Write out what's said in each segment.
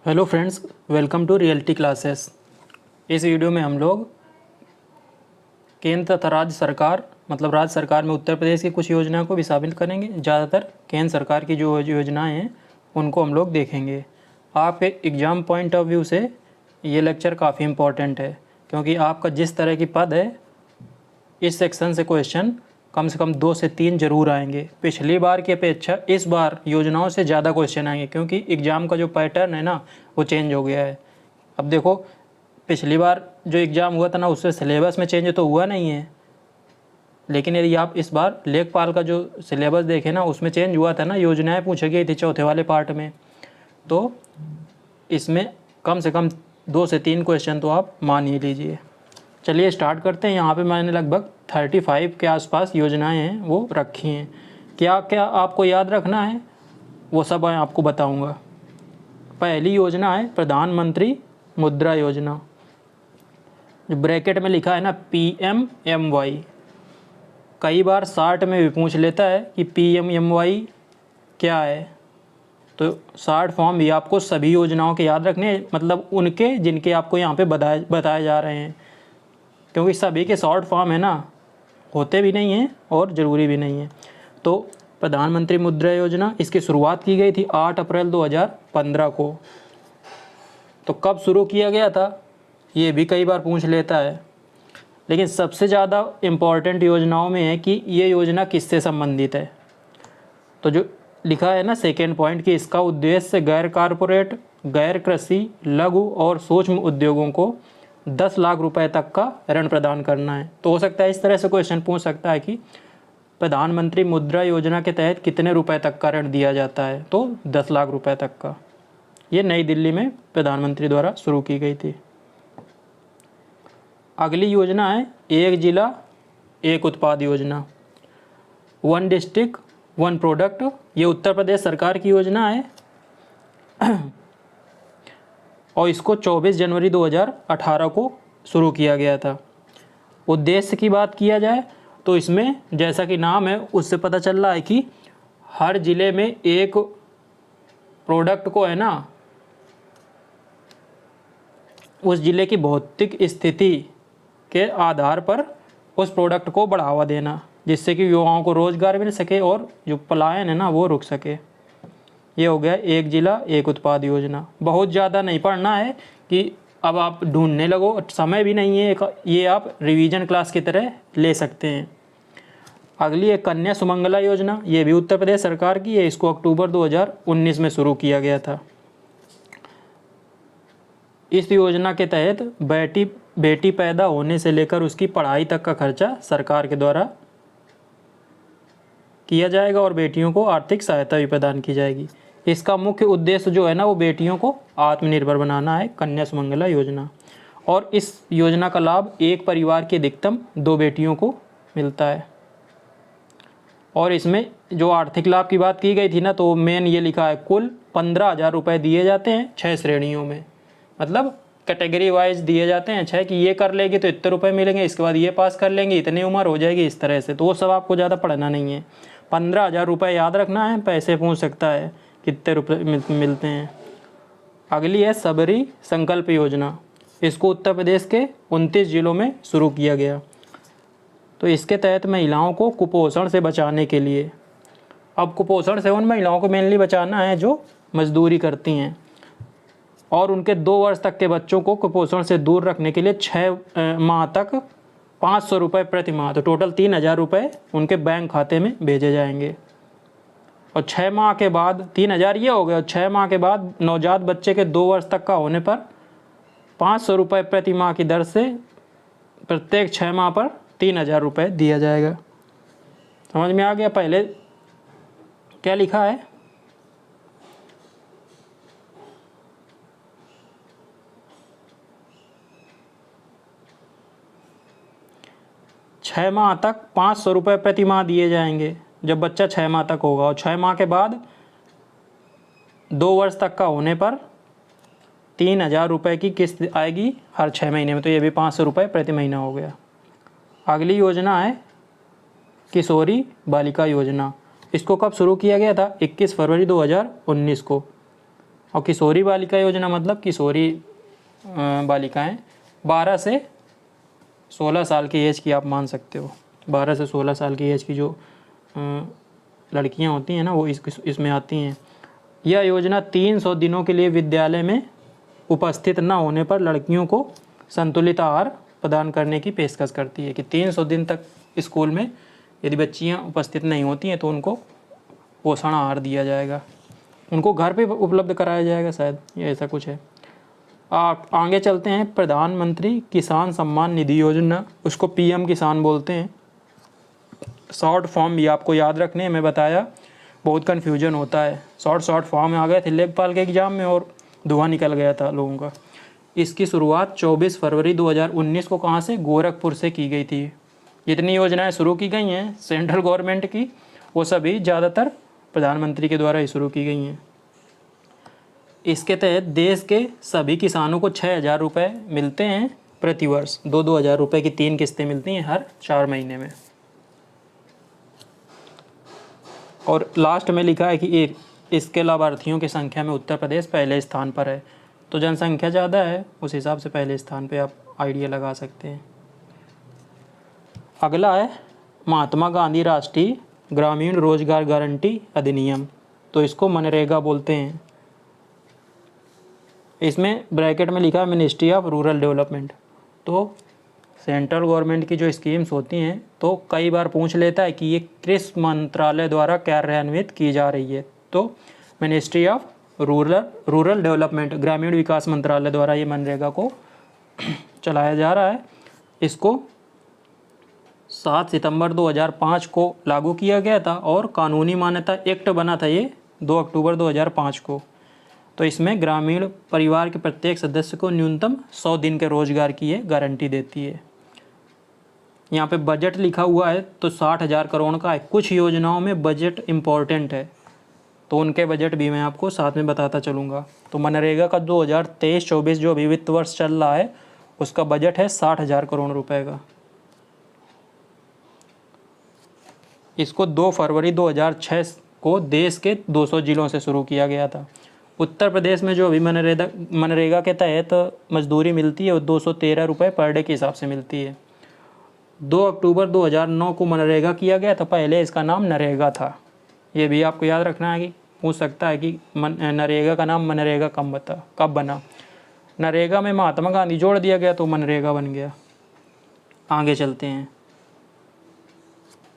Hello friends, welcome to Reality Classes. इस video में हम लोग केंद्र तथा राज्य सरकार राज्य सरकार में उत्तर प्रदेश की कुछ योजनाओं को भी शामिल करेंगे। ज़्यादातर केंद्र सरकार की जो योजनाएं हैं उनको हम लोग देखेंगे। आपके एग्ज़ाम पॉइंट ऑफ व्यू से ये लेक्चर काफ़ी इम्पोर्टेंट है, क्योंकि आपका जिस तरह की पद है इस सेक्शन से क्वेश्चन कम से कम 2 से 3 जरूर आएंगे। पिछली बार की अपेक्षा इस बार योजनाओं से ज़्यादा क्वेश्चन आएंगे, क्योंकि एग्ज़ाम का जो पैटर्न है ना वो चेंज हो गया है। अब देखो, पिछली बार जो एग्ज़ाम हुआ था ना उससे सिलेबस में चेंज तो हुआ नहीं है, लेकिन यदि आप इस बार लेखपाल का जो सिलेबस देखें ना उसमें चेंज हुआ था ना, योजनाएँ पूछी गई थी चौथे वाले पार्ट में, तो इसमें कम से कम 2 से 3 क्वेश्चन तो आप मान ही लीजिए। चलिए स्टार्ट करते हैं। यहाँ पे मैंने लगभग 35 के आसपास योजनाएं हैं वो रखी हैं। क्या क्या आपको याद रखना है वो सब मैं आपको बताऊंगा। पहली योजना है प्रधानमंत्री मुद्रा योजना, जो ब्रैकेट में लिखा है ना PMMY। कई बार 60 में भी पूछ लेता है कि PMMY क्या है, तो 60 फॉर्म भी आपको सभी योजनाओं के याद रखने हैं, मतलब उनके जिनके आपको यहाँ पे बताए जा रहे हैं, क्योंकि सभी के शॉर्ट फॉर्म है ना, होते भी नहीं हैं और ज़रूरी भी नहीं है। तो प्रधानमंत्री मुद्रा योजना, इसकी शुरुआत की गई थी 8 अप्रैल 2015 को। तो कब शुरू किया गया था ये भी कई बार पूछ लेता है, लेकिन सबसे ज़्यादा इम्पॉर्टेंट योजनाओं में है कि ये योजना किससे संबंधित है। तो जो लिखा है ना सेकेंड पॉइंट कि इसका उद्देश्य गैर कारपोरेट, गैर कृषि, लघु और सूक्ष्म उद्योगों को 10 लाख रुपए तक का ऋण प्रदान करना है। तो हो सकता है इस तरह से क्वेश्चन पूछ सकता है कि प्रधानमंत्री मुद्रा योजना के तहत कितने रुपए तक का ऋण दिया जाता है, तो 10 लाख रुपए तक का। ये नई दिल्ली में प्रधानमंत्री द्वारा शुरू की गई थी। अगली योजना है एक जिला एक उत्पाद योजना, 1 डिस्ट्रिक्ट 1 प्रोडक्ट। ये उत्तर प्रदेश सरकार की योजना है और इसको 24 जनवरी 2018 को शुरू किया गया था। उद्देश्य की बात किया जाए तो इसमें जैसा कि नाम है उससे पता चल रहा है कि हर ज़िले में एक प्रोडक्ट को है ना उस ज़िले की भौतिक स्थिति के आधार पर उस प्रोडक्ट को बढ़ावा देना, जिससे कि युवाओं को रोज़गार मिल सके और जो पलायन है ना वो रुक सके। ये हो गया एक जिला एक उत्पाद योजना। बहुत ज़्यादा नहीं पढ़ना है कि अब आप ढूंढने लगो, समय भी नहीं है, ये आप रिवीजन क्लास की तरह ले सकते हैं। अगली है कन्या सुमंगला योजना, ये भी उत्तर प्रदेश सरकार की है। इसको अक्टूबर 2019 में शुरू किया गया था। इस योजना के तहत बेटी पैदा होने से लेकर उसकी पढ़ाई तक का खर्चा सरकार के द्वारा किया जाएगा और बेटियों को आर्थिक सहायता भी प्रदान की जाएगी। इसका मुख्य उद्देश्य जो है ना वो बेटियों को आत्मनिर्भर बनाना है, कन्या सुमंगला योजना। और इस योजना का लाभ एक परिवार की अधिकतम 2 बेटियों को मिलता है। और इसमें जो आर्थिक लाभ की बात की गई थी ना, तो मेन ये लिखा है कुल 15,000 रुपये दिए जाते हैं 6 श्रेणियों में, मतलब कैटेगरी वाइज दिए जाते हैं 6 कि ये कर लेगी तो इतने रुपए मिलेंगे, इसके बाद ये पास कर लेंगे इतनी उम्र हो जाएगी, इस तरह से। तो वो सब आपको ज़्यादा पढ़ना नहीं है। 15,000 रुपये याद रखना है, पैसे पूछ सकता है कितने रुपए मिलते हैं। अगली है सबरी संकल्प योजना, इसको उत्तर प्रदेश के 29 जिलों में शुरू किया गया। तो इसके तहत महिलाओं को कुपोषण से बचाने के लिए, अब कुपोषण से उन महिलाओं को मेनली बचाना है जो मजदूरी करती हैं, और उनके 2 वर्ष तक के बच्चों को कुपोषण से दूर रखने के लिए 6 माह तक 500 रुपये प्रति माह, तो टोटल 3,000 रुपये उनके बैंक खाते में भेजे जाएंगे। और 6 माह के बाद 3,000 ये हो गया। 6 माह के बाद नवजात बच्चे के 2 वर्ष तक का होने पर 500 रुपये प्रति माह की दर से प्रत्येक 6 माह पर 3,000 रुपये दिया जाएगा। समझ में आ गया? पहले क्या लिखा है, छः माह तक 500 रुपये प्रति माह दिए जाएंगे जब बच्चा 6 माह तक होगा, और 6 माह के बाद 2 वर्ष तक का होने पर 3,000 रुपये की किस्त आएगी हर 6 महीने में। तो ये भी 500 रुपये प्रति महीना हो गया। अगली योजना है किशोरी बालिका योजना। इसको कब शुरू किया गया था? 21 फरवरी 2019 को। और किशोरी बालिका योजना मतलब किशोरी बालिकाएं 12 से 16 साल की एज की आप मान सकते हो। 12 से 16 साल की एज की जो लड़कियां होती हैं ना वो इसमें आती हैं। यह योजना 300 दिनों के लिए विद्यालय में उपस्थित न होने पर लड़कियों को संतुलित आहार प्रदान करने की पेशकश करती है कि 300 दिन तक स्कूल में यदि बच्चियां उपस्थित नहीं होती हैं तो उनको पोषण आहार दिया जाएगा, उनको घर पे उपलब्ध कराया जाएगा, शायद ये ऐसा कुछ है। आगे चलते हैं। प्रधानमंत्री किसान सम्मान निधि योजना, उसको पीएम किसान बोलते हैं। शॉर्ट फॉर्म ये आपको याद रखने हैं, मैं बताया बहुत कन्फ्यूजन होता है। शॉर्ट फॉर्म आ गए थे लेखपाल के एग्ज़ाम में और धुआं निकल गया था लोगों का। इसकी शुरुआत 24 फरवरी 2019 को कहाँ से, गोरखपुर से की गई थी। जितनी योजनाएं शुरू की गई हैं सेंट्रल गवर्नमेंट की वो सभी ज़्यादातर प्रधानमंत्री के द्वारा ही शुरू की गई हैं। इसके तहत देश के सभी किसानों को 6,000 रुपये मिलते हैं प्रति वर्ष। 2-2 हज़ार रुपये की 3 किस्तें मिलती हैं हर 4 महीने में। और लास्ट में लिखा है कि इसके लाभार्थियों की संख्या में उत्तर प्रदेश पहले स्थान पर है। तो जनसंख्या ज़्यादा है उस हिसाब से पहले स्थान पे आप आइडिया लगा सकते हैं। अगला है महात्मा गांधी राष्ट्रीय ग्रामीण रोजगार गारंटी अधिनियम, तो इसको मनरेगा बोलते हैं। इसमें ब्रैकेट में लिखा है मिनिस्ट्री ऑफ रूरल डेवलपमेंट। तो सेंट्रल गवर्नमेंट की जो स्कीम्स होती हैं तो कई बार पूछ लेता है कि ये किस मंत्रालय द्वारा कार्यान्वित की जा रही है, तो मिनिस्ट्री ऑफ रूरल डेवलपमेंट, ग्रामीण विकास मंत्रालय द्वारा ये मनरेगा को चलाया जा रहा है। इसको 7 सितंबर 2005 को लागू किया गया था और कानूनी मान्यता एक्ट बना था ये 2 अक्टूबर 2005 को। तो इसमें ग्रामीण परिवार के प्रत्येक सदस्य को न्यूनतम 100 दिन के रोजगार की ये गारंटी देती है। यहाँ पे बजट लिखा हुआ है तो 60,000 करोड़ का है। कुछ योजनाओं में बजट इम्पॉर्टेंट है तो उनके बजट भी मैं आपको साथ में बताता चलूँगा। तो मनरेगा का 2023-24 जो अभी वित्त वर्ष चल रहा है उसका बजट है 60,000 करोड़ रुपए का। इसको 2 फरवरी 2006 को देश के 200 जिलों से शुरू किया गया था। उत्तर प्रदेश में जो अभी मनरेगा के तहत मजदूरी मिलती है वो 213 रुपये पर डे के हिसाब से मिलती है। 2 अक्टूबर 2009 को मनरेगा किया गया था, पहले इसका नाम नरेगा था। ये भी आपको याद रखना है कि पूछ सकता है कि नरेगा का नाम मनरेगा कब बना। नरेगा में महात्मा गांधी जोड़ दिया गया तो मनरेगा बन गया। आगे चलते हैं।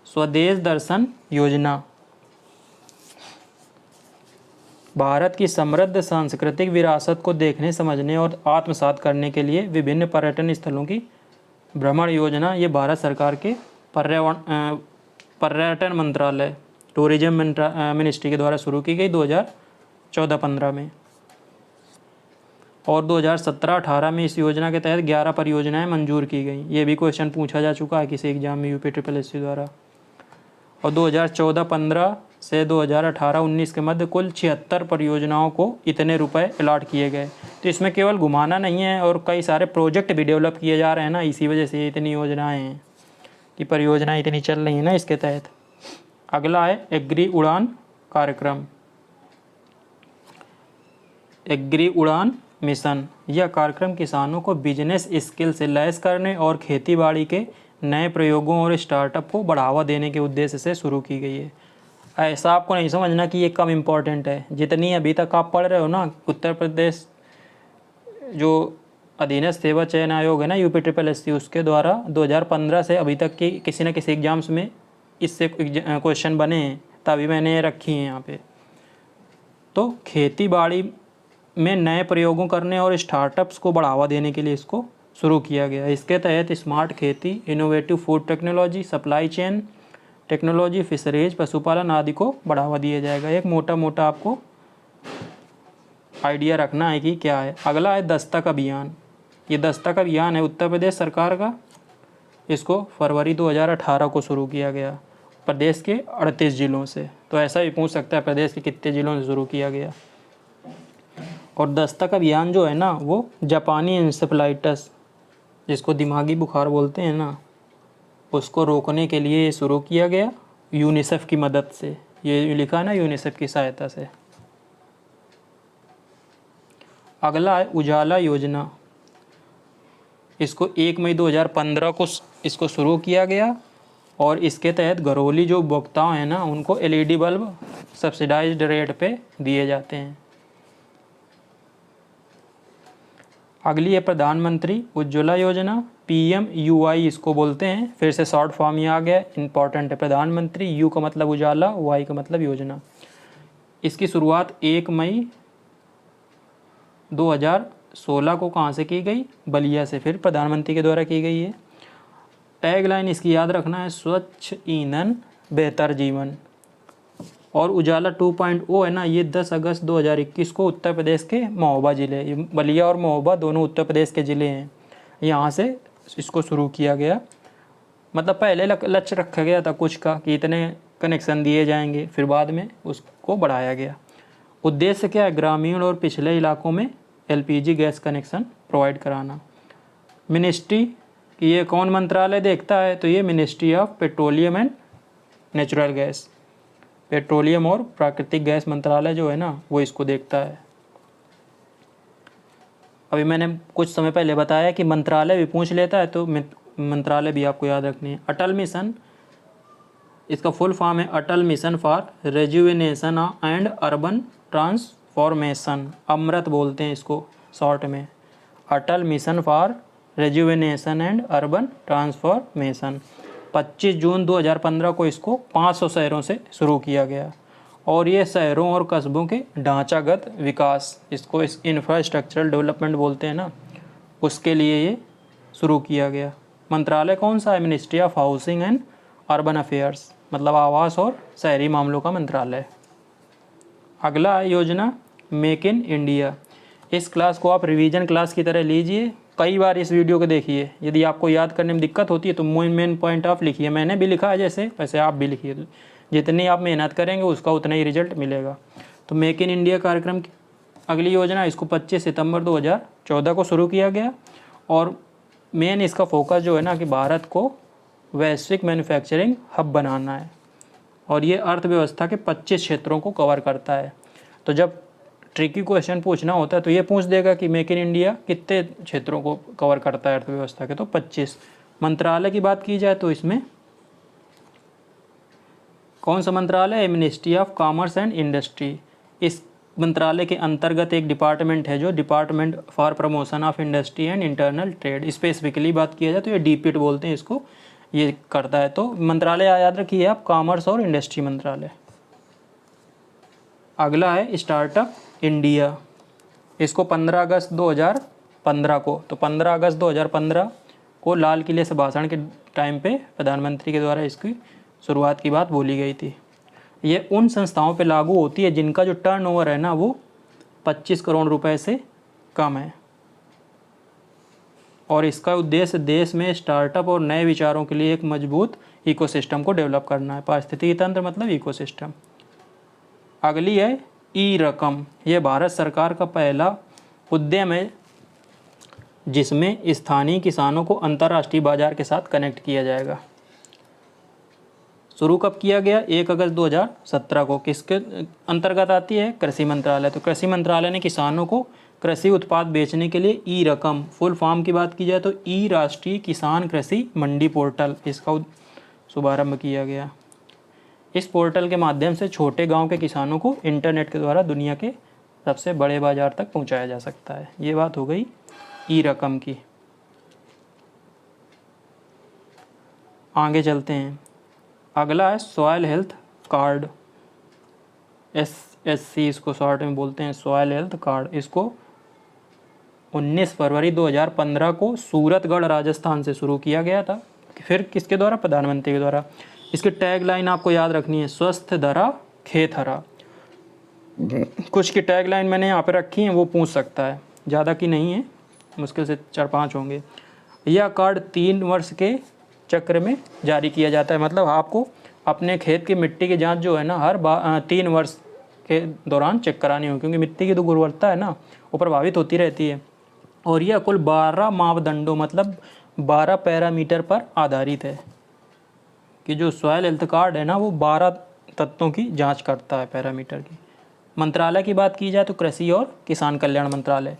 स्वदेश दर्शन योजना भारत की समृद्ध सांस्कृतिक विरासत को देखने समझने और आत्मसात करने के लिए विभिन्न पर्यटन स्थलों की भ्रमण योजना ये भारत सरकार के पर्यटन मंत्रालय टूरिज्म मिनिस्ट्री के द्वारा शुरू की गई 2014-15 में। और 2017-18 में इस योजना के तहत 11 परियोजनाएं मंजूर की गई। ये भी क्वेश्चन पूछा जा चुका है किसी एग्जाम में UPSSC द्वारा। और 2014-15 से 2018-19 के मध्य कुल 76 परियोजनाओं को इतने रुपए अलॉट किए गए। तो इसमें केवल घुमाना नहीं है और कई सारे प्रोजेक्ट भी डेवलप किए जा रहे हैं ना, इसी वजह से इतनी योजनाएं हैं कि परियोजनाएं इतनी चल रही हैं ना इसके तहत। अगला है एग्री उड़ान कार्यक्रम, एग्री उड़ान मिशन। यह कार्यक्रम किसानों को बिजनेस स्किल से लैस करने और खेतीबाड़ी के नए प्रयोगों और स्टार्टअप को बढ़ावा देने के उद्देश्य से शुरू की गई है। ऐसा आपको नहीं समझना कि ये कम इम्पोर्टेंट है। जितनी अभी तक आप पढ़ रहे हो ना, उत्तर प्रदेश जो अधीनस्थ सेवा चयन आयोग है ना UPSSC, उसके द्वारा 2015 से अभी तक की किसी न किसी एग्जाम्स में इससे क्वेश्चन बने हैं, तभी मैंने रखी हैं यहाँ पे। तो खेती बाड़ी में नए प्रयोगों करने और स्टार्टअप्स को बढ़ावा देने के लिए इसको शुरू किया गया। इसके तहत स्मार्ट खेती, innovative food technology, supply chain technology, fisheries, पशुपालन आदि को बढ़ावा दिया जाएगा। एक मोटा आपको आइडिया रखना है कि क्या है। अगला है दस्तक अभियान। ये दस्तक अभियान है उत्तर प्रदेश सरकार का। इसको फरवरी 2018 को शुरू किया गया प्रदेश के 38 जिलों से। तो ऐसा भी पूछ सकता है प्रदेश के कितने जिलों से शुरू किया गया। और दस्तक अभियान जो है ना वो जापानी इंसेफ्लाइटिस, जिसको दिमागी बुखार बोलते हैं ना, उसको रोकने के लिए शुरू किया गया यूनिसेफ की मदद से। ये लिखा है ना यूनिसेफ की सहायता से। अगला है उजाला योजना। इसको 1 मई 2015 को इसको शुरू किया गया और इसके तहत घरेलू जो उपभोक्ता हैं ना उनको एलईडी बल्ब सब्सिडाइज्ड रेट पे दिए जाते हैं। अगली है प्रधानमंत्री उज्ज्वला योजना, PMUY इसको बोलते हैं। फिर से शॉर्ट फॉर्म ही आ गया, इंपॉर्टेंट है। प्रधानमंत्री, यू का मतलब उजाला, वाई का मतलब योजना। इसकी शुरुआत 1 मई 2016 को कहाँ से की गई? बलिया से, फिर प्रधानमंत्री के द्वारा की गई है। टैगलाइन इसकी याद रखना है, स्वच्छ ईंधन बेहतर जीवन। और उजाला 2.0 है ना, ये 10 अगस्त 2021 को उत्तर प्रदेश के महोबा ज़िले, बलिया और महोबा दोनों उत्तर प्रदेश के ज़िले हैं, यहाँ से इसको शुरू किया गया। मतलब पहले लक्ष्य रखा गया था कुछ का कि इतने कनेक्शन दिए जाएंगे, फिर बाद में उसको बढ़ाया गया। उद्देश्य क्या है? ग्रामीण और पिछले इलाकों में LPG गैस कनेक्शन प्रोवाइड कराना। मिनिस्ट्री कि ये कौन मंत्रालय देखता है? तो ये ministry of petroleum and natural gas, petroleum और प्राकृतिक गैस मंत्रालय जो है ना वो इसको देखता है। अभी मैंने कुछ समय पहले बताया कि मंत्रालय भी पूछ लेता है, तो मंत्रालय भी आपको याद रखनी है। अटल मिशन, इसका फुल फॉर्म है Atal mission for rejuvenation and urban transformation, AMRUT बोलते हैं इसको शॉर्ट में। Atal mission for rejuvenation and urban transformation. 25 June 2015 को इसको 500 शहरों से शुरू किया गया और ये शहरों और कस्बों के ढांचागत विकास, इसको इस इंफ्रास्ट्रक्चरल डेवलपमेंट बोलते हैं ना, उसके लिए ये शुरू किया गया। मंत्रालय कौन सा है? Ministry of housing and urban affairs, मतलब आवास और शहरी मामलों का मंत्रालय। अगला है योजना मेक इन इंडिया। इस क्लास को आप रिवीजन क्लास की तरह लीजिए, कई बार इस वीडियो को देखिए। यदि आपको याद करने में दिक्कत होती है तो मेन पॉइंट आप लिखिए, मैंने भी लिखा है जैसे, वैसे आप भी लिखिए। जितनी आप मेहनत करेंगे उसका उतना ही रिजल्ट मिलेगा। तो मेक इन इंडिया कार्यक्रम की अगली योजना, इसको 25 सितंबर 2014 को शुरू किया गया और मेन इसका फोकस जो है ना कि भारत को वैश्विक मैन्युफैक्चरिंग हब बनाना है और ये अर्थव्यवस्था के 25 क्षेत्रों को कवर करता है। तो जब ट्रिकी क्वेश्चन पूछना होता है तो ये पूछ देगा कि मेक इन इंडिया कितने क्षेत्रों को कवर करता है अर्थव्यवस्था के, तो 25। मंत्रालय की बात की जाए तो इसमें कौन सा मंत्रालय है? Ministry of commerce and industry. इस मंत्रालय के अंतर्गत एक डिपार्टमेंट है जो department for promotion of industry and internal trade, specifically बात किया जाए तो ये DPIT बोलते हैं इसको, ये करता है। तो मंत्रालय याद रखिए आप, कॉमर्स और इंडस्ट्री मंत्रालय। अगला है स्टार्टअप इंडिया। इसको 15 अगस्त 2015 को, तो 15 अगस्त 2015 को लाल किले से भाषण के टाइम पे प्रधानमंत्री के द्वारा इसकी शुरुआत की बात बोली गई थी। ये उन संस्थाओं पे लागू होती है जिनका जो टर्नओवर है ना वो 25 करोड़ रुपए से कम है और इसका उद्देश्य देश में स्टार्टअप और नए विचारों के लिए एक मजबूत इकोसिस्टम को डेवलप करना है। पारिस्थितिकी तंत्र मतलब इकोसिस्टम। अगली है ई-रकम। यह भारत सरकार का पहला उद्यम है जिसमें स्थानीय किसानों को अंतर्राष्ट्रीय बाजार के साथ कनेक्ट किया जाएगा। शुरू कब किया गया? 1 अगस्त 2017 को। किसके अंतर्गत आती है? कृषि मंत्रालय। तो कृषि मंत्रालय ने किसानों को कृषि उत्पाद बेचने के लिए ई-रकम, फुल फॉर्म की बात की जाए तो ई राष्ट्रीय किसान कृषि मंडी पोर्टल, इसका शुभारंभ किया गया। इस पोर्टल के माध्यम से छोटे गांव के किसानों को इंटरनेट के द्वारा दुनिया के सबसे बड़े बाजार तक पहुंचाया जा सकता है। ये बात हो गई ई-रकम की। आगे चलते हैं। अगला है सॉयल हेल्थ कार्ड, SSC इसको शॉर्ट में बोलते हैं, सॉयल हेल्थ कार्ड। इसको 19 फरवरी 2015 को सूरतगढ़ राजस्थान से शुरू किया गया था। फिर किसके द्वारा? प्रधानमंत्री के द्वारा। इसकी टैग लाइन आपको याद रखनी है, स्वस्थ धरा खेत हरा। कुछ की टैग लाइन मैंने यहाँ पे रखी है, वो पूछ सकता है, ज़्यादा की नहीं है, मुश्किल से 4-5 होंगे। यह कार्ड 3 वर्ष के चक्र में जारी किया जाता है, मतलब आपको अपने खेत की मिट्टी की जांच जो है ना हर 3 वर्ष के दौरान चेक करानी हो, क्योंकि मिट्टी की जो गुणवत्ता है ना वो प्रभावित होती रहती है। और यह कुल 12 मापदंडों मतलब 12 पैरामीटर पर आधारित है कि जो सॉयल हेल्थ कार्ड है ना वो 12 तत्वों की जांच करता है, पैरामीटर की। मंत्रालय की बात की जाए तो कृषि और किसान कल्याण मंत्रालय।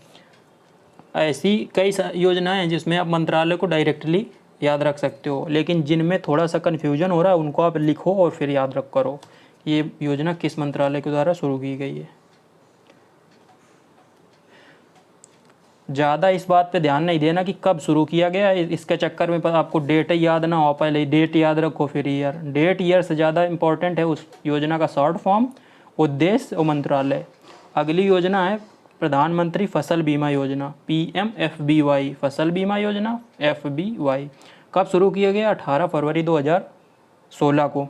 ऐसी कई योजनाएं हैं जिसमें आप मंत्रालय को डायरेक्टली याद रख सकते हो, लेकिन जिनमें थोड़ा सा कन्फ्यूजन हो रहा है उनको आप लिखो और फिर याद रख करो ये योजना किस मंत्रालय के द्वारा शुरू की गई है। ज़्यादा इस बात पे ध्यान नहीं देना कि कब शुरू किया गया, इसके चक्कर में आपको डेट याद ना हो, पहले डेट याद रखो फिर ईयर। डेट ईयर से ज़्यादा इम्पोर्टेंट है उस योजना का शॉर्ट फॉर्म, उद्देश्य और मंत्रालय। अगली योजना है प्रधानमंत्री फसल बीमा योजना, PMFBY, फसल बीमा योजना FBY। कब शुरू किया गया? 18 फरवरी 2016 को।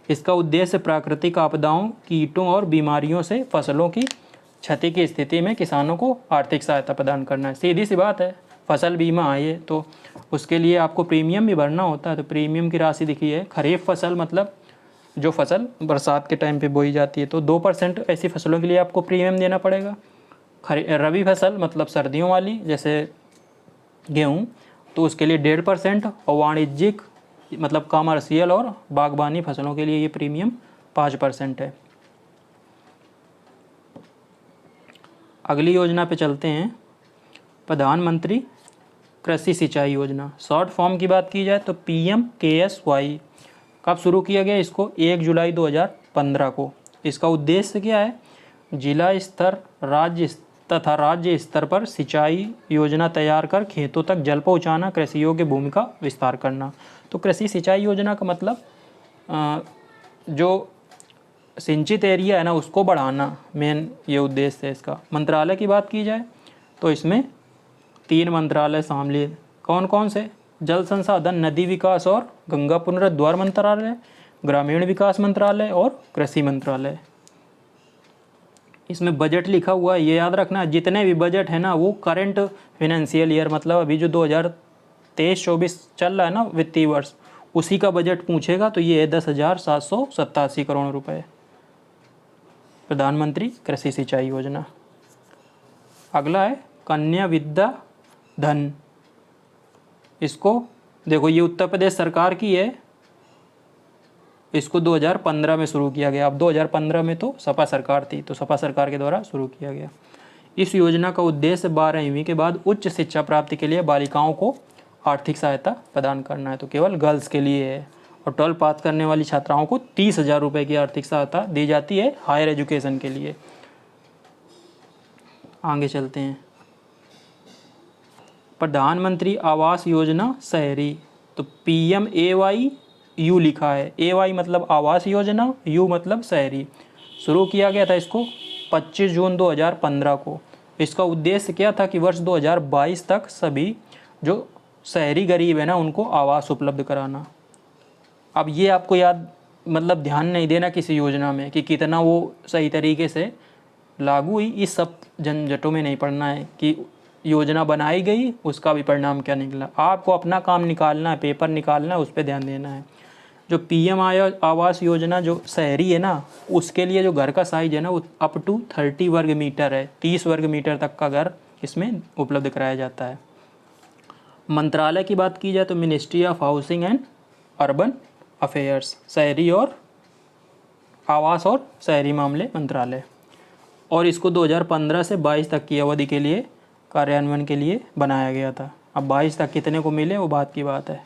इसका उद्देश्य प्राकृतिक आपदाओं, कीटों और बीमारियों से फसलों की क्षति की स्थिति में किसानों को आर्थिक सहायता प्रदान करना है। सीधी सी बात है, फसल बीमा आए तो उसके लिए आपको प्रीमियम भी भरना होता है। तो प्रीमियम की राशि दिखी है, खरीफ फसल मतलब जो फसल बरसात के टाइम पे बोई जाती है तो 2% ऐसी फसलों के लिए आपको प्रीमियम देना पड़ेगा। रबी फसल मतलब सर्दियों वाली जैसे गेहूँ, तो उसके लिए 1.5%, और वाणिज्यिक मतलब कॉमर्शियल और बागबानी फसलों के लिए ये प्रीमियम 5% है। अगली योजना पे चलते हैं, प्रधानमंत्री कृषि सिंचाई योजना। शॉर्ट फॉर्म की बात की जाए तो PMKSY। कब शुरू किया गया? इसको 1 जुलाई 2015 को। इसका उद्देश्य क्या है? जिला स्तर, राज्य तथा राज्य स्तर पर सिंचाई योजना तैयार कर खेतों तक जल पहुँचाना, कृषि योग्य भूमि का विस्तार करना। तो कृषि सिंचाई योजना का मतलब जो सिंचित एरिया है ना उसको बढ़ाना, मेन ये उद्देश्य है इसका। मंत्रालय की बात की जाए तो इसमें 3 मंत्रालय शामिल हैं। कौन कौन से? जल संसाधन, नदी विकास और गंगा पुनरुद्धार मंत्रालय, ग्रामीण विकास मंत्रालय और कृषि मंत्रालय। इसमें बजट लिखा हुआ है, ये याद रखना। जितने भी बजट है ना वो करंट फाइनेंशियल ईयर मतलब अभी जो 2023-24 चल रहा है ना वित्तीय वर्ष, उसी का बजट पूछेगा। तो ये है 10,787 करोड़ रुपए, प्रधानमंत्री कृषि सिंचाई योजना। अगला है कन्या विद्या धन। इसको देखो, ये उत्तर प्रदेश सरकार की है। इसको 2015 में शुरू किया गया। अब 2015 में तो सपा सरकार थी, तो सपा सरकार के द्वारा शुरू किया गया। इस योजना का उद्देश्य 12वीं के बाद उच्च शिक्षा प्राप्ति के लिए बालिकाओं को आर्थिक सहायता प्रदान करना है। तो केवल गर्ल्स के लिए है। और 12 पास करने वाली छात्राओं को 30,000 रुपये की आर्थिक सहायता दी जाती है हायर एजुकेशन के लिए। आगे चलते हैं, प्रधानमंत्री आवास योजना शहरी। तो PMAY लिखा है। AY मतलब आवास योजना, U मतलब शहरी। शुरू किया गया था इसको 25 जून 2015 को। इसका उद्देश्य क्या था कि वर्ष 2022 तक सभी जो शहरी गरीब है ना उनको आवास उपलब्ध कराना। अब ये आपको याद मतलब ध्यान नहीं देना किसी योजना में कि कितना वो सही तरीके से लागू हुई, इस सब झंझटों में नहीं पड़ना है कि योजना बनाई गई उसका भी परिणाम क्या निकला। आपको अपना काम निकालना है, पेपर निकालना है, उस पर ध्यान देना है। जो PM आवास योजना जो शहरी है ना उसके लिए जो घर का साइज है ना वो अप टू 30 वर्ग मीटर है। 30 वर्ग मीटर तक का घर इसमें उपलब्ध कराया जाता है। मंत्रालय की बात की जाए तो ministry of housing and urban affairs, शहरी और आवास और शहरी मामले मंत्रालय। और इसको 2015 से 22 तक की अवधि के लिए कार्यान्वयन के लिए बनाया गया था। अब 22 तक कितने को मिले वो बात की बात है।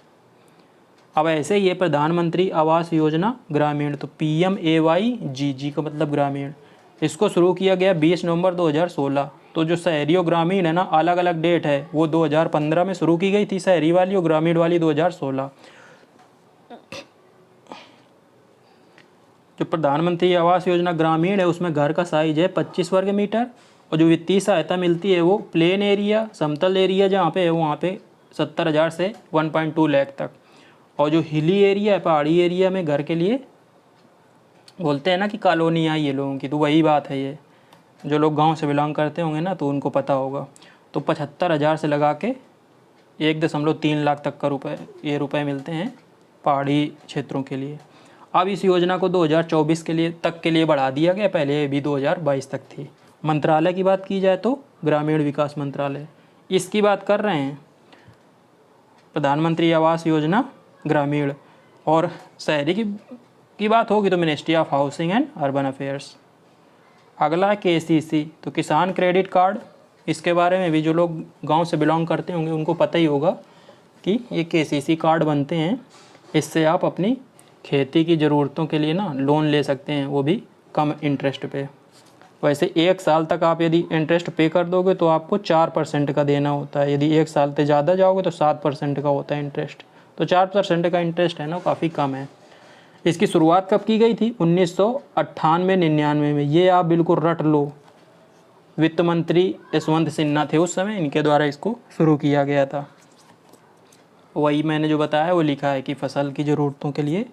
अब ऐसे ही ये प्रधानमंत्री आवास योजना ग्रामीण, तो PMAY का मतलब ग्रामीण। इसको शुरू किया गया 20 नवंबर 2016। तो जो शहरी और ग्रामीण है ना अलग अलग डेट है, वो 2015 में शुरू की गई थी शहरी वाली और ग्रामीण वाली 2016। जो प्रधानमंत्री आवास योजना ग्रामीण है उसमें घर का साइज है 25 वर्ग मीटर और जो वित्तीय सहायता मिलती है वो प्लेन एरिया, समतल एरिया जहाँ पे है वहाँ पे 70,000 से 1.2 लाख तक। और जो हिली एरिया है, पहाड़ी एरिया में घर के लिए बोलते हैं ना कि कॉलोनी आई है लोगों की, तो वही बात है। ये जो लोग गांव से बिलोंग करते होंगे ना तो उनको पता होगा। तो 75,000 से लगा के 1.3 लाख तक का रुपए मिलते हैं पहाड़ी क्षेत्रों के लिए। अब इस योजना को 2024 के लिए बढ़ा दिया गया, पहले भी 2022 तक थी। मंत्रालय की बात की जाए तो ग्रामीण विकास मंत्रालय, इसकी बात कर रहे हैं। प्रधानमंत्री आवास योजना ग्रामीण और शहरी की बात होगी तो ministry of housing and urban affairs. अगला है KCC, तो किसान क्रेडिट कार्ड इसके बारे में भी जो लोग गांव से बिलोंग करते होंगे उनको पता ही होगा कि ये केसीसी कार्ड बनते हैं, इससे आप अपनी खेती की ज़रूरतों के लिए ना लोन ले सकते हैं, वो भी कम इंटरेस्ट पे। वैसे 1 साल तक आप यदि इंटरेस्ट पे कर दोगे तो आपको 4% का देना होता है, यदि 1 साल से ज़्यादा जाओगे तो 7% का होता है इंटरेस्ट। तो 4% का इंटरेस्ट है ना, काफ़ी कम है। इसकी शुरुआत कब की गई थी? 1998-99 में। ये आप बिल्कुल रट लो, वित्त मंत्री यशवंत सिन्हा थे उस समय, इनके द्वारा इसको शुरू किया गया था। वही मैंने जो बताया वो लिखा है कि फसल की ज़रूरतों के लिए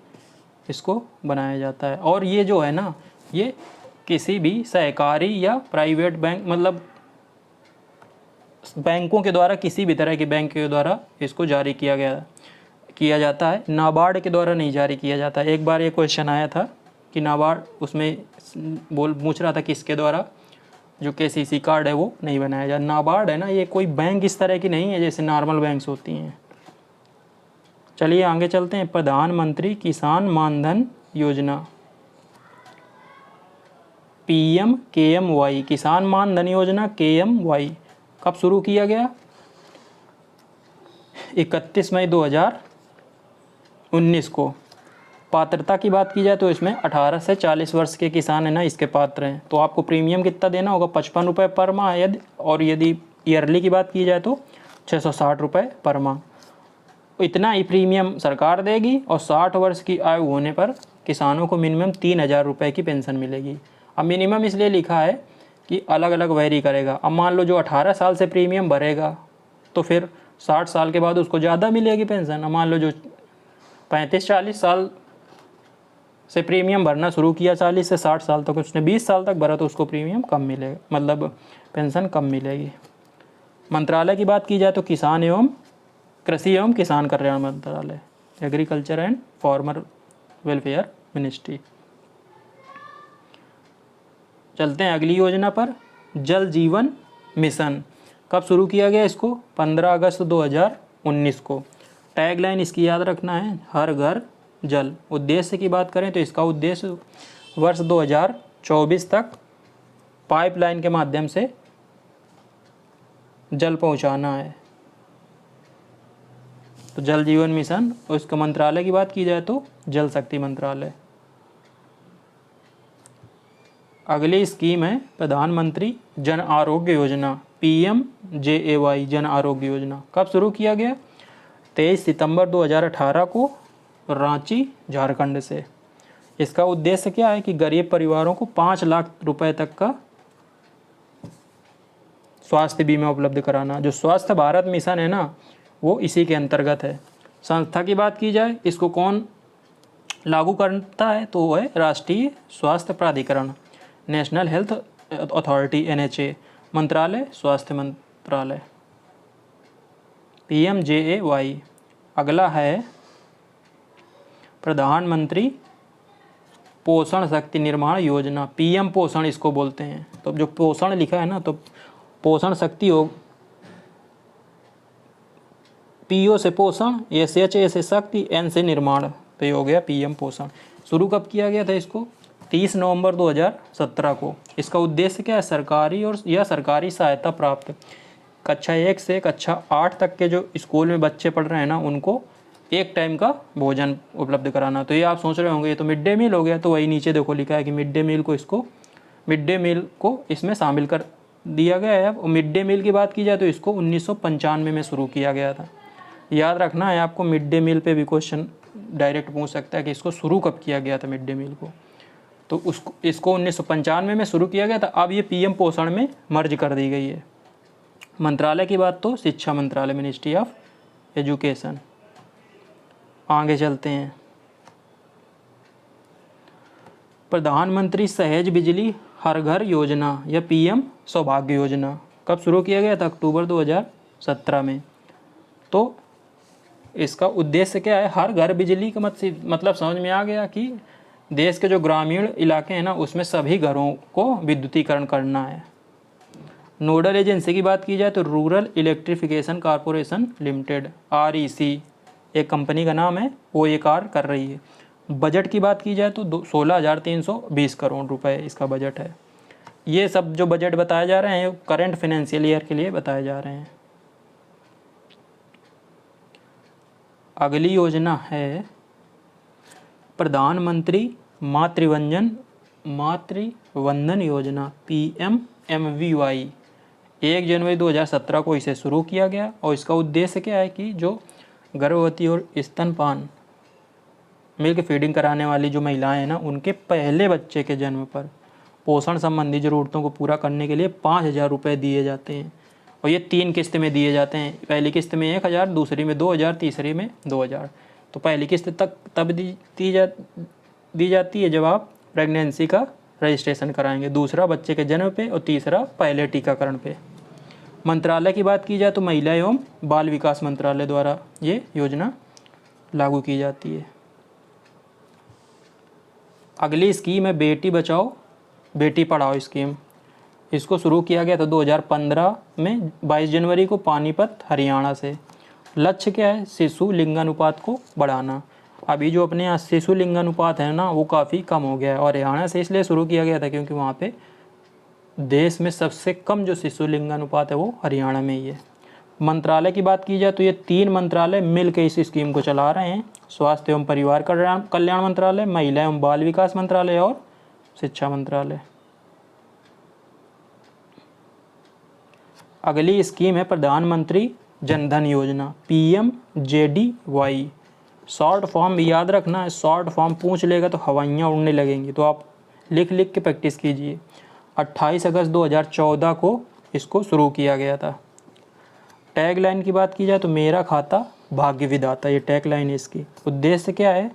इसको बनाया जाता है। और ये जो है ना, ये किसी भी सहकारी या प्राइवेट बैंक, मतलब बैंकों के द्वारा, किसी भी तरह के बैंक के द्वारा इसको जारी किया जाता है। नाबार्ड के द्वारा नहीं जारी किया जाता है। एक बार ये क्वेश्चन आया था कि नाबार्ड, उसमें पूछ रहा था कि इसके द्वारा जो केसीसी कार्ड है वो नहीं बनाया जाता। नाबार्ड है ना, ये कोई बैंक इस तरह की नहीं है जैसे नॉर्मल बैंक्स होती हैं। चलिए आगे चलते हैं। प्रधानमंत्री किसान मानधन योजना, PMKMY, किसान मानधन योजना KMY कब शुरू किया गया? 31 मई 2019 को। पात्रता की बात की जाए तो इसमें 18 से 40 वर्ष के किसान है ना इसके पात्र हैं। तो आपको प्रीमियम कितना देना होगा? 55 रुपये पर माह, और यदि ईयरली की बात की जाए तो 660 रुपये पर माह। इतना ही प्रीमियम सरकार देगी और 60 वर्ष की आयु होने पर किसानों को मिनिमम 3000 रुपये की पेंशन मिलेगी। अब मिनिमम इसलिए लिखा है कि अलग अलग वेरी करेगा। अब मान लो जो 18 साल से प्रीमियम भरेगा तो फिर 60 साल के बाद उसको ज़्यादा मिलेगी पेंशन। अब मान लो जो 35-40 साल से प्रीमियम भरना शुरू किया, 40 से 60 साल तक, उसने 20 साल तक भरा तो उसको प्रीमियम कम मिलेगा, मतलब पेंशन कम मिलेगी। मंत्रालय की बात की जाए तो किसान एवं कृषि एवं किसान कल्याण मंत्रालय, agriculture and farmer welfare ministry. चलते हैं अगली योजना पर। जल जीवन मिशन कब शुरू किया गया? इसको 15 अगस्त 2019 को। टैगलाइन इसकी याद रखना है, हर घर जल। उद्देश्य की बात करें तो इसका उद्देश्य वर्ष 2024 तक पाइपलाइन के माध्यम से जल पहुंचाना है। तो जल जीवन मिशन। और इसका मंत्रालय की बात की जाए तो जल शक्ति मंत्रालय। अगली स्कीम है प्रधानमंत्री जन आरोग्य योजना, PMJAY, जन आरोग्य योजना। कब शुरू किया गया? 23 सितंबर 2018 को, रांची, झारखंड से। इसका उद्देश्य क्या है कि गरीब परिवारों को 5 लाख रुपए तक का स्वास्थ्य बीमा उपलब्ध कराना। जो स्वास्थ्य भारत मिशन है ना, वो इसी के अंतर्गत है। संस्था की बात की जाए, इसको कौन लागू करता है? तो वो है राष्ट्रीय स्वास्थ्य प्राधिकरण, नेशनल हेल्थ अथॉरिटी, NHA। मंत्रालय स्वास्थ्य मंत्रालय, PMJAY। अगला है प्रधानमंत्री पोषण शक्ति निर्माण योजना, PM पोषण इसको बोलते हैं। तो जो पोषण लिखा है ना, तो पोषण शक्ति हो, PO से पोषण, SHA से शक्ति, N से निर्माण, तो ये हो गया PM पोषण। शुरू कब किया गया था इसको? 30 नवंबर 2017 को। इसका उद्देश्य क्या है? सरकारी और या सरकारी सहायता प्राप्त कक्षा 1 से कक्षा 8 तक के जो स्कूल में बच्चे पढ़ रहे हैं ना, उनको एक टाइम का भोजन उपलब्ध कराना। तो ये आप सोच रहे होंगे ये तो मिड डे मील हो गया, तो वही नीचे देखो लिखा है कि मिड डे मील को इसमें शामिल कर दिया गया है। और मिड डे मील की बात की जाए तो इसको 1995 में शुरू किया गया था। याद रखना है आपको, मिड डे मील पे भी क्वेश्चन डायरेक्ट पूछ सकता है कि इसको शुरू कब किया गया था मिड डे मील को। तो इसको 1995 में शुरू किया गया था। अब ये PM पोषण में मर्ज कर दी गई है। मंत्रालय की बात तो शिक्षा मंत्रालय, मिनिस्ट्री ऑफ एजुकेशन। आगे चलते हैं। प्रधानमंत्री सहज बिजली हर घर योजना या PM सौभाग्य योजना कब शुरू किया गया था? अक्टूबर 2017 में। तो इसका उद्देश्य क्या है? हर घर बिजली का मतलब समझ में आ गया कि देश के जो ग्रामीण इलाके हैं ना, उसमें सभी घरों को विद्युतीकरण करना है। नोडल एजेंसी की बात की जाए तो rural electrification corporation limited, REC एक कंपनी का नाम है, वो ये कार्य कर रही है। बजट की बात की जाए तो 16,320 करोड़ रुपए इसका बजट है। ये सब जो बजट बताए जा रहे हैं करंट फाइनेंशियल ईयर के लिए बताए जा रहे हैं। अगली योजना है प्रधानमंत्री मातृवंदन योजना PMMVY। 1 जनवरी 2017 को इसे शुरू किया गया और इसका उद्देश्य क्या है कि जो गर्भवती और स्तनपान मिल्क फीडिंग कराने वाली जो महिलाएं हैं ना, उनके पहले बच्चे के जन्म पर पोषण संबंधी ज़रूरतों को पूरा करने के लिए 5,000 रुपये दिए जाते हैं। और ये 3 किस्त में दिए जाते हैं। पहली किस्त में 1,000, दूसरी में 2,000, तीसरी में 2,000। तो पहली किस्त तक तब दी जाती है जब आप प्रेगनेंसी का रजिस्ट्रेशन कराएंगे, दूसरा बच्चे के जन्म पे और तीसरा पहले टीकाकरण पे। मंत्रालय की बात की जाए तो महिला एवं बाल विकास मंत्रालय द्वारा ये योजना लागू की जाती है। अगली स्कीम है बेटी बचाओ बेटी पढ़ाओ स्कीम। इसको शुरू किया गया था 2015 में 22 जनवरी को पानीपत हरियाणा से। लक्ष्य क्या है? शिशु लिंगानुपात को बढ़ाना। अभी जो अपने यहाँ शिशु लिंगानुपात है ना, वो काफ़ी कम हो गया है और हरियाणा से इसलिए शुरू किया गया था क्योंकि वहाँ पे देश में सबसे कम जो शिशु लिंगानुपात है वो हरियाणा में ही है। मंत्रालय की बात की जाए तो ये 3 मंत्रालय मिलकर इस स्कीम को चला रहे हैं। स्वास्थ्य एवं परिवार कल्याण मंत्रालय, महिला एवं बाल विकास मंत्रालय और शिक्षा मंत्रालय। अगली स्कीम है प्रधानमंत्री जनधन योजना PMJDY। शॉर्ट फॉर्म याद रखना है, शॉर्ट फॉर्म पूछ लेगा तो हवाइयाँ उड़ने लगेंगी, तो आप लिख लिख के प्रैक्टिस कीजिए। 28 अगस्त 2014 को इसको शुरू किया गया था। टैग लाइन की बात की जाए तो मेरा खाता भाग्य विधाता, ये टैग लाइन है इसकी। उद्देश्य क्या है?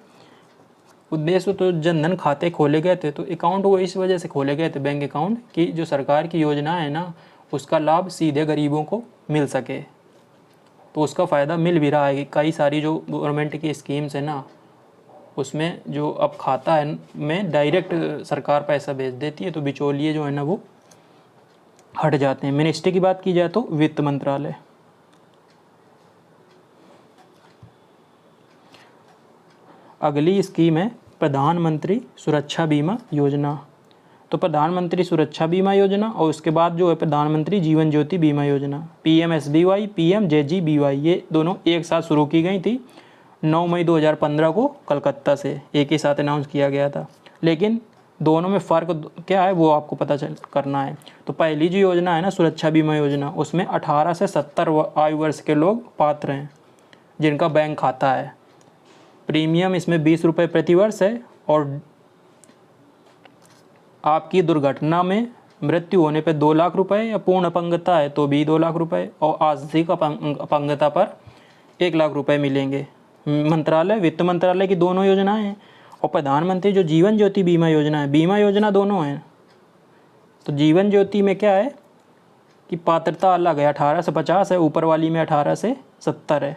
उद्देश्य तो जनधन खाते खोले गए थे, तो अकाउंट वो इस वजह से खोले गए थे बैंक अकाउंट कि जो सरकार की योजना है ना, उसका लाभ सीधे गरीबों को मिल सके। तो उसका फ़ायदा मिल भी रहा है कि कई सारी जो गवर्नमेंट की स्कीम्स है ना, उसमें जो अब खाता है में डायरेक्ट सरकार पैसा भेज देती है, तो बिचौलिए जो है ना वो हट जाते हैं। मिनिस्ट्री की बात की जाए तो वित्त मंत्रालय। अगली स्कीम है प्रधानमंत्री सुरक्षा बीमा योजना। तो प्रधानमंत्री सुरक्षा बीमा योजना और उसके बाद जो है प्रधानमंत्री जीवन ज्योति बीमा योजना PMSBY PMJGBY, ये दोनों एक साथ शुरू की गई थी। 9 मई 2015 को कलकत्ता से एक ही साथ अनाउंस किया गया था। लेकिन दोनों में फ़र्क क्या है वो आपको पता करना है। तो पहली जो योजना है ना सुरक्षा बीमा योजना, उसमें 18 से 70 आयु वर्ष के लोग पात्र हैं जिनका बैंक खाता है। प्रीमियम इसमें 20 रुपये प्रति वर्ष है और आपकी दुर्घटना में मृत्यु होने पर 2 लाख रुपए या पूर्ण अपंगता है तो भी 2 लाख रुपए और आंशिक अपंगता पर 1 लाख रुपए मिलेंगे। मंत्रालय वित्त मंत्रालय की दोनों योजनाएं हैं। और प्रधानमंत्री जो जीवन ज्योति बीमा योजना है, बीमा योजना दोनों हैं। तो जीवन ज्योति में क्या है कि पात्रता अलग है, 18 से 50 है, ऊपर वाली में 18 से 70 है।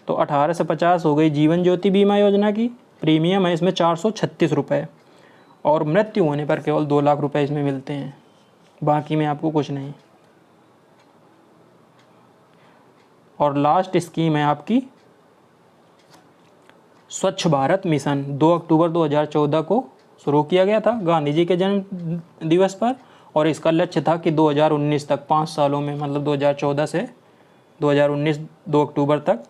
तो 18 से 50 हो गई जीवन ज्योति बीमा योजना की। प्रीमियम है इसमें 436 रुपये और मृत्यु होने पर केवल 2 लाख रुपए इसमें मिलते हैं, बाकी में आपको कुछ नहीं। और लास्ट स्कीम है आपकी स्वच्छ भारत मिशन। 2 अक्टूबर 2014 को शुरू किया गया था गांधी जी के जन्म दिवस पर और इसका लक्ष्य था कि 2019 तक 5 सालों में, मतलब 2014 से 2019 2 अक्टूबर तक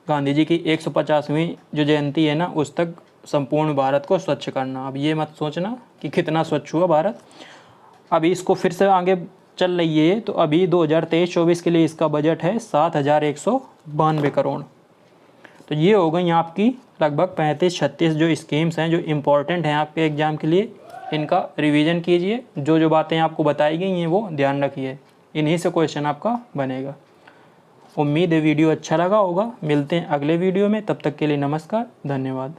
गांधी जी की 150वीं जो जयंती है ना, उस तक संपूर्ण भारत को स्वच्छ करना। अब ये मत सोचना कि कितना स्वच्छ हुआ भारत, अभी इसको फिर से आगे चल रही है। तो अभी 2023-24 के लिए इसका बजट है 7,192 करोड़। तो ये हो गई आपकी लगभग 35-36 जो स्कीम्स हैं जो इम्पोर्टेंट हैं आपके एग्ज़ाम के लिए। इनका रिवीजन कीजिए, जो जो बातें आपको बताई गई हैं वो ध्यान रखिए, इन्हीं से क्वेश्चन आपका बनेगा। उम्मीद है वीडियो अच्छा लगा होगा। मिलते हैं अगले वीडियो में, तब तक के लिए नमस्कार, धन्यवाद।